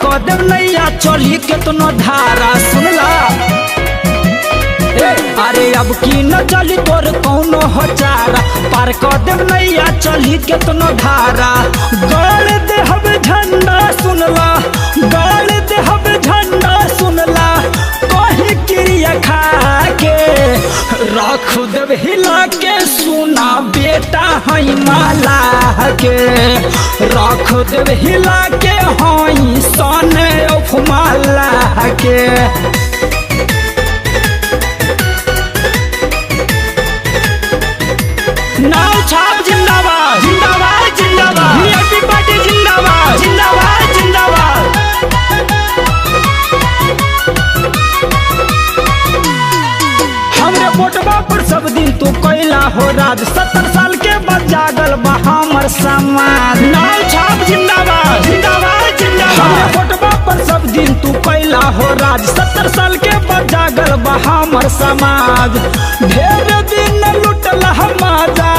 कर देव नैया चली केतनो धारा सुनला। अरे अब की न चली तोर कौनो हो चारा, पार कर देव नैया चली केतनो धारा। गाड़ दे हवे झंडा सुनला, गाड़ दे हवे झंडा सुनला, कहीं क्रिया खा के रख देव हिला के सुना बेटा हई माला के, रख देव हिला के हई सने ऑफ माला के। नाव छाप जिंदाबाद जिंदाबाद जिंदाबाद, वीआईपी पार्टी जिंदाबाद जिंदाबाद जिंदाबाद। हमरे वोटबा पर सब दिन तू कैला हो राज, 70 साल के बाद जागल बा हमर समाज। नाव छाप जिंदाबाद जिंदाबाद जिंदाबाद, हमरे वोटबा पर सब दिन तू कैला हो राज, 70 साल के बाद जागल बा हमर समाज। ढेर दिन लुटला माजा,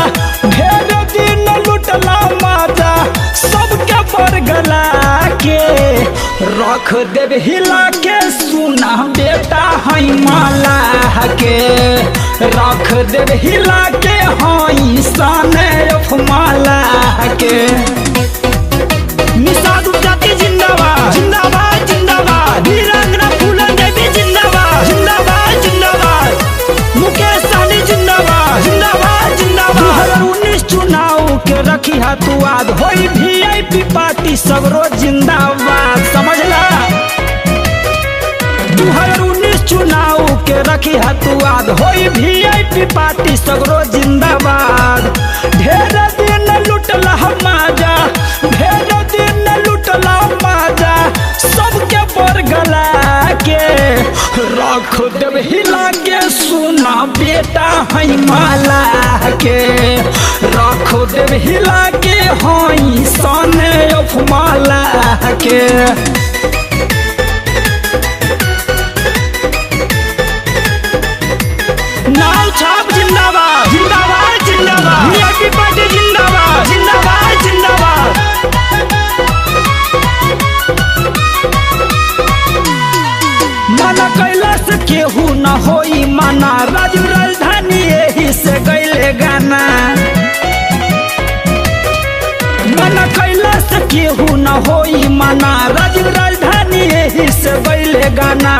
ढेर दिन लुटला माजा, सबके पर गला के रख देव हिला के सुना बेटा हई माला के, रख देव हिला के हई सने ऑफ माला के। निषाद जाति जिंदाबाद जिंदाबाद जिंदाबाद, वीरांगना फूलन देवी जिंदाबाद जिंदाबाद जिंदाबाद, मुकेश सहनी जिंदाबाद जिंदाबाद जिंदाबाद। 2019 चुनाव के रखी हाथुआद, होई वीआईपी पार्टी सगरो जिंदाबाद समझला। 2019 चुनाव के रखी हाथुआद, होई वीआईपी पार्टी सगरो जिंदाबाद। ढेर दिन लुटला माजा, ढेर दिन लुटला माजा, सबके पर गला के रख देव हिला के सुना बेटा हई माला के, रख देव हिला के हई सने ऑफ माला के। नाव छाप जिंदाबाद जिंदाबाद जिंदाबाद, वीआईपी पार्टी जिंदाबाद जिंदाबाद जिंदाबाद। माना कैलाश केहू न होई माना, राजू राजधानी यही से गईले गाना। माना कैलाश केहू न होई माना, राजू राजधानी यही से गईले गाना।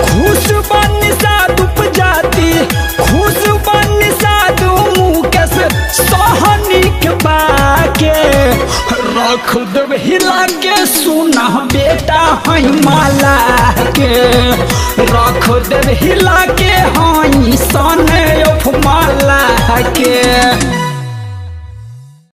खुश बनी साधु उपजाति, खुश बनी साधु मुकेश सहनी के बाके, रख देव हिला के सुना बेटा हई माला के, रख देव हिला के हई सने ऑफ माला के।